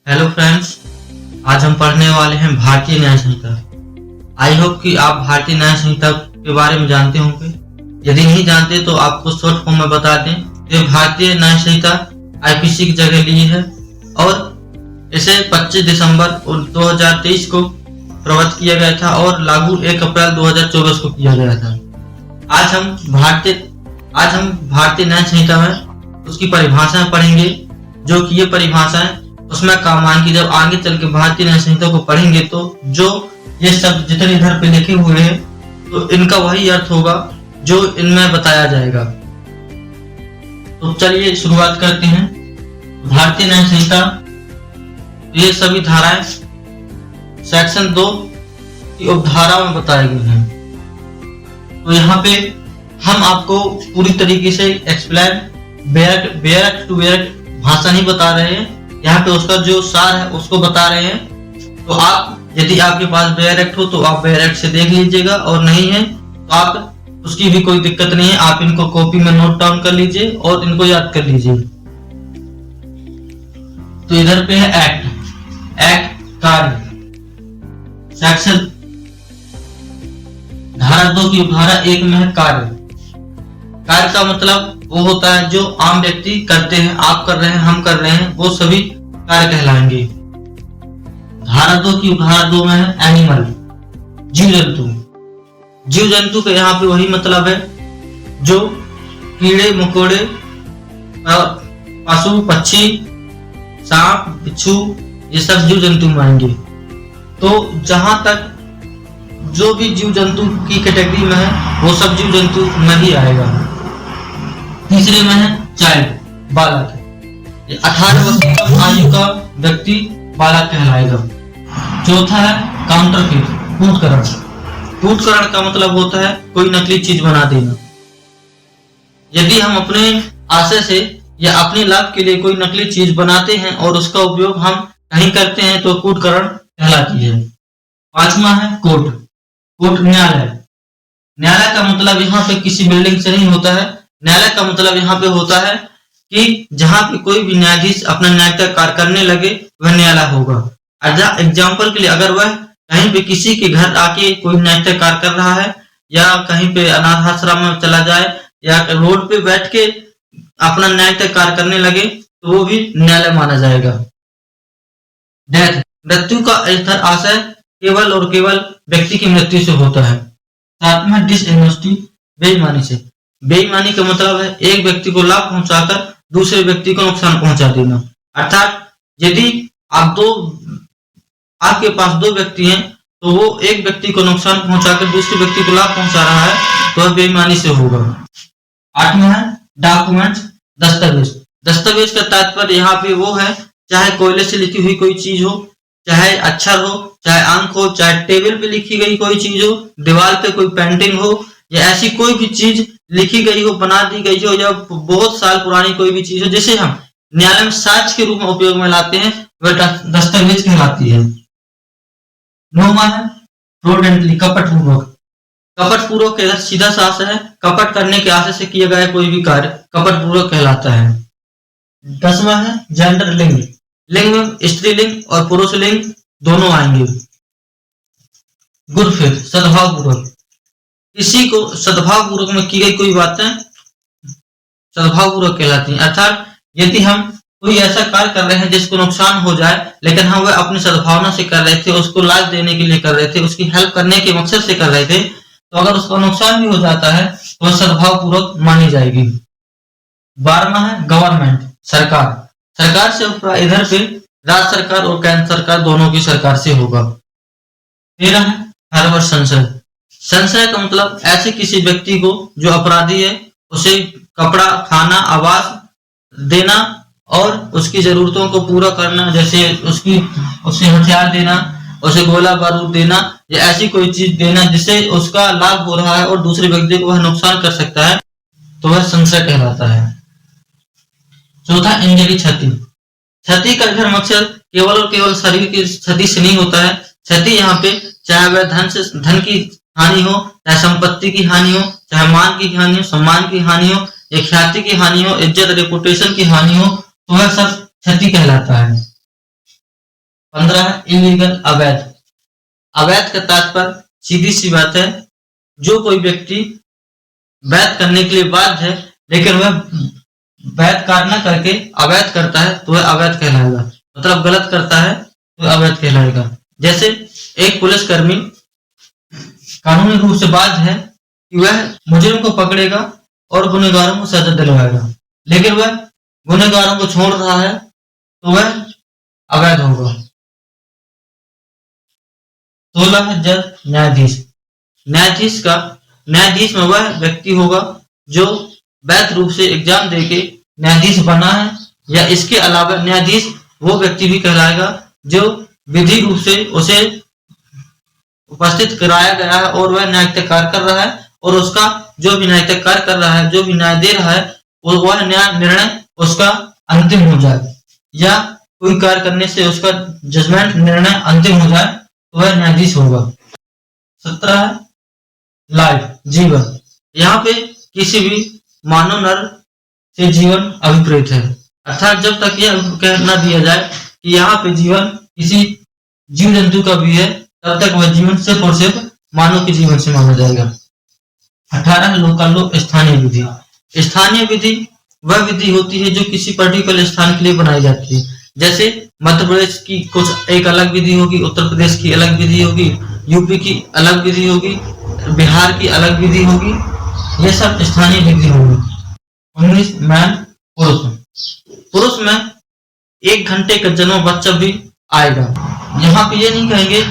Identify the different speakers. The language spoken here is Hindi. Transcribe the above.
Speaker 1: हेलो फ्रेंड्स, आज हम पढ़ने वाले हैं भारतीय न्याय संहिता। आई होप कि आप भारतीय न्याय संहिता के बारे में जानते होंगे। यदि नहीं जानते तो आपको शॉर्ट फॉर्म में बता दें। ये भारतीय न्याय संहिता आईपीसी की जगह ली है और इसे 25 दिसंबर 2023 को प्रवृत्त किया गया था और लागू 1 अप्रैल 2024 को किया गया था। आज हम भारतीय न्याय संहिता में उसकी परिभाषाएं पढ़ेंगे, जो कि ये परिभाषाएं उसमें काम आएंगी। जब आगे चल के भारतीय न्याय संहिता को पढ़ेंगे तो जो ये शब्द जितने इधर पे लिखे हुए हैं तो इनका वही अर्थ होगा जो इनमें बताया जाएगा। तो चलिए शुरुआत करते हैं। भारतीय न्याय संहिता, ये सभी धाराएं सेक्शन 2 की उपधारा में बताई गई हैं। तो यहाँ पे हम आपको पूरी तरीके से एक्सप्लेन बेयरट टू बेयरट भाषा नहीं बता रहे हैं, यहाँ पे उसका जो सार है उसको बता रहे हैं। तो आप, यदि आपके पास बेयर एक्ट हो तो आप बेयर एक्ट से देख लीजिएगा, और नहीं है तो आप उसकी भी कोई दिक्कत नहीं है, आप इनको कॉपी में नोट डाउन कर लीजिए और इनको याद कर लीजिए। तो इधर पे है एक्ट कार्य, सेक्शन धारा 2 की उपधारा 1 में है कार्य। कार्य का मतलब वो होता है जो आम व्यक्ति करते हैं, आप कर रहे हैं, हम कर रहे हैं, वो सभी कार्य कहलाएंगे। धारा 2 की उपधारा 2 में है एनिमल, जीव जंतु। जीव जंतु का यहाँ पे वही मतलब है जो कीड़े मकोड़े, पशु पक्षी, सांप बिच्छू, ये सब जीव जंतु में आएंगे। तो जहां तक जो भी जीव जंतु की कैटेगरी में है वो सब जीव जंतु में ही आएगा। तीसरे में है चाइल्ड, बालक। 18 वर्ष आयु का व्यक्ति बालक कहलाएगा। चौथा है काउंटरफीट, कूटकरण। कूटकरण का मतलब होता है कोई नकली चीज बना देना। यदि हम अपने आशय से या अपने लाभ के लिए कोई नकली चीज बनाते हैं और उसका उपयोग हम कहीं करते हैं तो कूटकरण कहलाती है। पांचवा है कोर्ट, न्यायालय। न्यायालय का मतलब यहाँ पे किसी बिल्डिंग से नहीं होता है। न्यायालय का मतलब यहाँ पे होता है कि जहां पे कोई भी न्यायाधीश अपना न्यायिक कार्य करने लगे वह न्यायालय होगा। एग्जाम्पल के लिए, अगर वह कहीं पे किसी के घर आके कोई न्यायिक कार्य कर रहा है, या कहीं पे अनाथ आश्रम में चला जाए, या रोड पे बैठ के अपना न्यायिक कार्य करने लगे तो वो भी न्यायालय माना जाएगा। डेथ, मृत्यु का स्तर आशय केवल और केवल व्यक्ति की मृत्यु से होता है। सातवां डिसऑनेस्टी, बेईमानी से। बेईमानी का मतलब है एक व्यक्ति को लाभ पहुंचाकर दूसरे व्यक्ति को नुकसान पहुंचा देना। अर्थात यदि आपके पास 2 व्यक्ति हैं तो वो एक व्यक्ति को नुकसान पहुंचाकर दूसरे व्यक्ति को लाभ पहुंचा रहा है तो वह बेईमानी से होगा। 8वां है डॉक्यूमेंट्स, दस्तावेज। दस्तावेज का तात्पर्य यहाँ पे वो है, चाहे कोयले से लिखी हुई कोई चीज हो, चाहे अक्षर हो, चाहे अंक हो, चाहे टेबल पे लिखी गई कोई चीज हो, दीवार पे कोई पेंटिंग हो, या ऐसी कोई भी चीज लिखी गई हो, बना दी गई हो, या बहुत साल पुरानी कोई भी चीज हो जिसे हम न्यायालय में साक्ष्य के रूप में उपयोग में लाते हैं, वह दस्तावेज कहलाती है। 9वां है फ्रॉडेंटली, कपटपूर्वक। कपटपूर्वक का सीधा सा आशय है कपट करने के आशय से किया गया कोई भी कार्य कपटपूर्वक कहलाता है। 10वां है जेंडर, लिंग। लिंग में स्त्रीलिंग और पुरुष लिंग दोनों आएंगे। गुड फेथ, सद्भाव पूर्वक। किसी को सद्भाव पूर्वक में की गई कोई बातें सद्भाव पूर्वक कहलाती हैं। अर्थात यदि हम कोई ऐसा कार्य कर रहे हैं जिसको नुकसान हो जाए, लेकिन हम वह अपनी सद्भावना से कर रहे थे, उसको लाभ देने के लिए कर रहे थे, उसकी हेल्प करने के मकसद से कर रहे थे, तो अगर उसका नुकसान भी हो जाता है तो वह सद्भाव पूर्वक मानी जाएगी। 12वां है गवर्नमेंट, सरकार। सरकार से इधर पे राज्य सरकार और केंद्र सरकार दोनों की सरकार से होगा। 13 है हर संशय। संशय का मतलब ऐसे किसी व्यक्ति को जो अपराधी है उसे कपड़ा, खाना, आवास देना और उसकी जरूरतों को पूरा करना, जैसे उसे हथियार देना, उसे गोला बारूद देना, या ऐसी कोई चीज देना जिससे उसका लाभ हो रहा है और दूसरे व्यक्ति को वह नुकसान कर सकता है, तो वह संशय कहलाता है। चौथा इंजरी, क्षति। क्षति का इधर मकसद केवल और केवल शरीर की क्षति से नहीं होता है। क्षति यहाँ पे चाहे वह धन की हानि हो, चाहे संपत्ति की हानि हो, चाहे मान की हानि हो, सम्मान की हानि हो, या ख्याति की हानि हो, इज्जत रेपुटेशन की हानि हो, तो वह सब क्षति कहलाता है। 15 है इलीगल, अवैध। अवैध का तात्पर्य सीधी सी बात है, जो कोई व्यक्ति वैध करने के लिए बाध्य है लेकिन वह वैध कार्य न करके अवैध करता है तो वह अवैध कहलाएगा, मतलब गलत करता है तो अवैध कहलाएगा। जैसे एक पुलिसकर्मी कानूनी रूप से बाध्य है कि वह मुजरिम को पकड़ेगा और गुनहगारों को सजा दिलवाएगा, लेकिन वह गुनहगारों को छोड़ रहा है तो वह अवैध होगा। 16 है जज, न्यायाधीश। न्यायाधीश में वह व्यक्ति होगा जो वैध रूप से एग्जाम देके न्यायाधीश बना है, या इसके अलावा न्यायाधीश वो व्यक्ति भी कहलाएगा जो विधि रूप से उसे उपस्थित कराया गया है और वह न्यायिक कार्य कर रहा है, और उसका जो भी न्यायिक कार्य कर रहा है, जो भी न्याय दे रहा है, वह न्याय निर्णय उसका अंतिम हो जाए, या कोई कार्य करने से उसका जजमेंट निर्णय अंतिम हो जाए तो वह न्यायाधीश होगा। 17 है लाइफ, जीवन। यहाँ पे किसी भी मानव नर से जीवन अभिप्रेत है, अर्थात जब तक यह कह न दिया जाए कि यहाँ पे जीवन किसी जीव जंतु का भी है, तब तक वह जीवन सिर्फ और सिर्फ मानव के जीवन से माना जाएगा। 18 लोकालो, स्थानीय विधि। स्थानीय विधि वह विधि होती है जो किसी पर्टिकुलर स्थान के लिए बनाई जाती है। जैसे मध्य प्रदेश की कुछ एक अलग विधि होगी, उत्तर प्रदेश की अलग विधि होगी, यूपी की अलग विधि होगी, बिहार की अलग विधि होगी, ये सब स्थानीय विधि होगी। 19 मैन, पुरुष में 1 घंटे का जन्म बच्चा भी आएगा। यहाँ पे ये नहीं कहेंगे